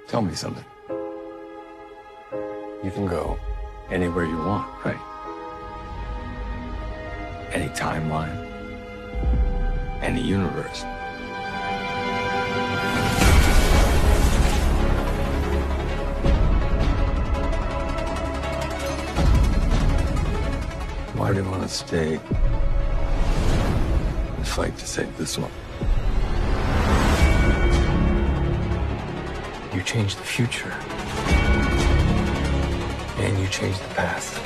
Tell me something. You can go anywhere you want, right? Any timeline, any universe. Why do you want to stay and fight to save this one? You changed the future. And you changed the past.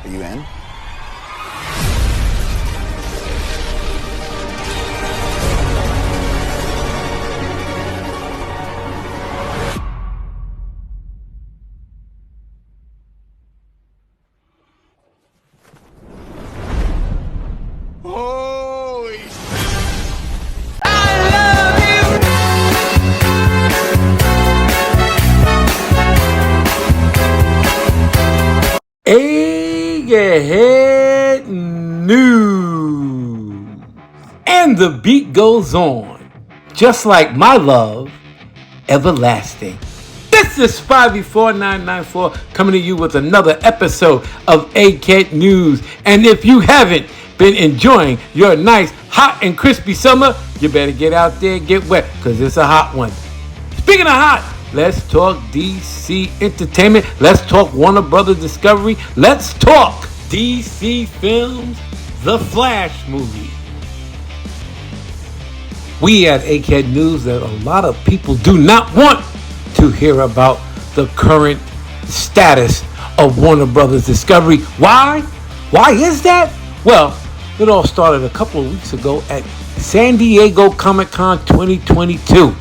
Are you in? Eggheads News. And the beat goes on, just like my love, everlasting. This is Spivey4994 coming to you with another episode of Eggheads News. And if you haven't been enjoying your nice, hot and crispy summer, you better get out there and get wet, because it's a hot one. Speaking of hot, let's talk DC Entertainment. Let's talk Warner Brothers Discovery. Let's talk DC Films, The Flash movie. We at Egghead News that a lot of people do not want to hear about the current status of Warner Brothers Discovery. Why? Why is that? Well, it all started a couple of weeks ago at San Diego Comic-Con 2022.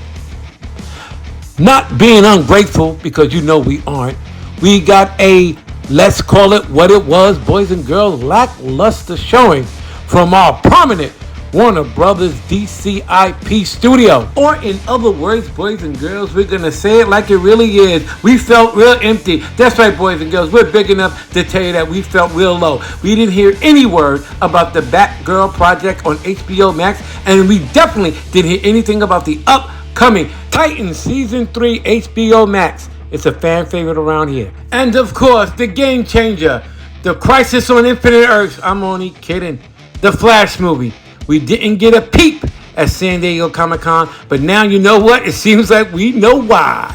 Not being ungrateful, because you know we aren't, we got a, let's call it what it was, boys and girls, lackluster showing from our prominent Warner Brothers DCIP studio. Or in other words, boys and girls, we're gonna say it like it really is. We felt real empty. That's right, boys and girls, we're big enough to tell you that we felt real low. We didn't hear any word about the Batgirl project on HBO Max, and we definitely didn't hear anything about the upcoming Titans Season 3 HBO Max. It's a fan favorite around here. And of course, the game changer, the Crisis on Infinite Earths. I'm only kidding. The Flash movie. We didn't get a peep at San Diego Comic-Con, but now you know what? It seems like we know why.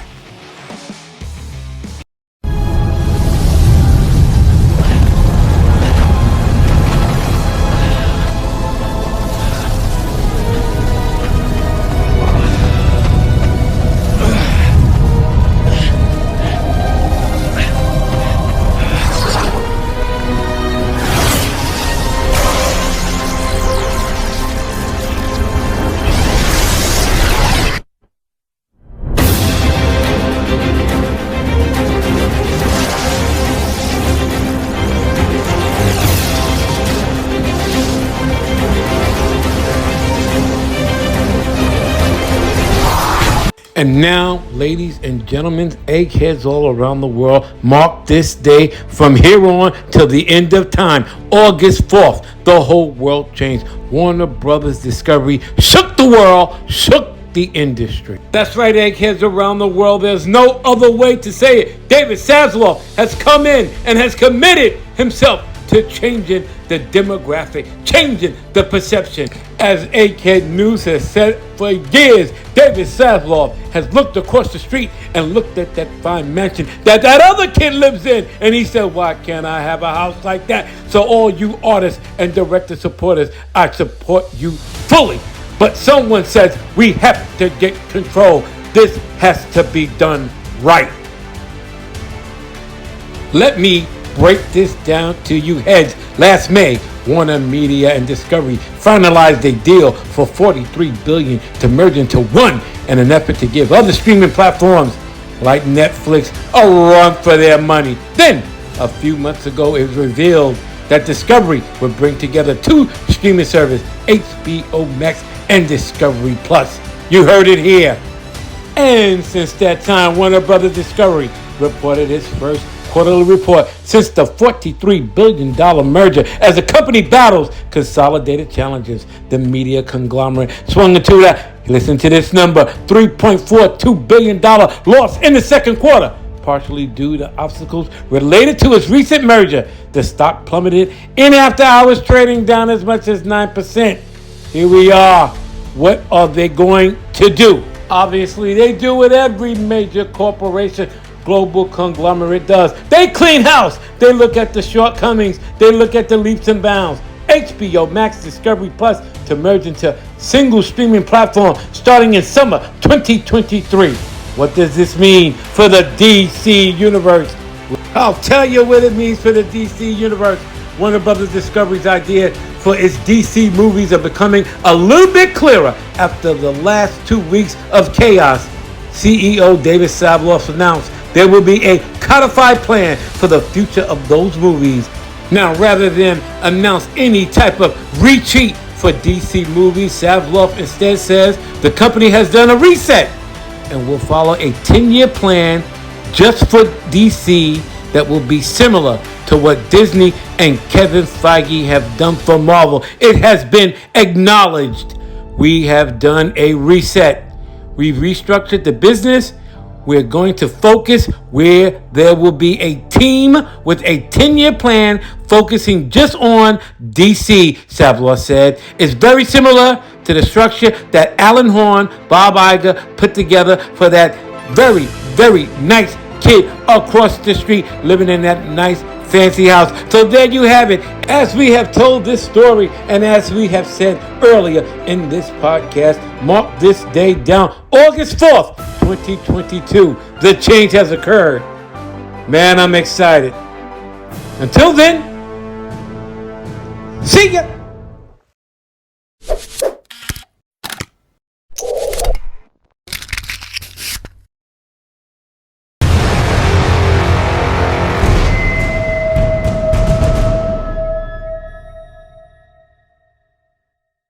And now, ladies and gentlemen, eggheads all around the world, mark this day from here on till the end of time. August 4th, the whole world changed. Warner Brothers Discovery shook the world, shook the industry. That's right, eggheads around the world. There's no other way to say it. David Zaslav has come in and has committed himself to changing the demographic, changing the perception. As Egghead News has said for years, David Zaslav has looked across the street and looked at that fine mansion that other kid lives in, and he said, why can't I have a house like that? So all you artists and director supporters, I support you fully. But someone says we have to get control. This has to be done right. Let me break this down to you heads. Last May, Warner Media and Discovery finalized a deal for $43 billion to merge into one in an effort to give other streaming platforms like Netflix a run for their money. Then, a few months ago, it was revealed that Discovery would bring together two streaming services, HBO Max and Discovery Plus. You heard it here. And since that time, Warner Brothers Discovery reported its first quarterly report since the $43 billion merger as the company battles consolidated challenges. The media conglomerate swung into that, listen to this number, $3.42 billion loss in the second quarter, partially due to obstacles related to its recent merger. The stock plummeted in after hours, trading down as much as 9%. Here we are. What are they going to do? Obviously, they do what every major corporation, global conglomerate does. They clean house. They look at the shortcomings. They look at the leaps and bounds. HBO Max, Discovery Plus to merge into single streaming platform starting in summer 2023. What does this mean for the DC Universe? I'll tell you what it means for the DC Universe. Warner Brothers Discovery's idea for its DC movies are becoming a little bit clearer after the last 2 weeks of chaos. CEO David Zaslav announced there will be a codified plan for the future of those movies. Now, rather than announce any type of retreat for DC movies, Zaslav instead says the company has done a reset and will follow a 10-year plan just for DC that will be similar to what Disney and Kevin Feige have done for Marvel. It has been acknowledged. We have done a reset. We've restructured the business. We're going to focus where there will be a team with a 10-year plan focusing just on DC, Zaslav said. It's very similar to the structure that Alan Horn, Bob Iger put together for that very, very nice kid across the street living in that nice fancy house. So there you have it. As we have told this story and as we have said earlier in this podcast, mark this day down, August 4th, 2022. The change has occurred. Man, I'm excited. Until then, see ya.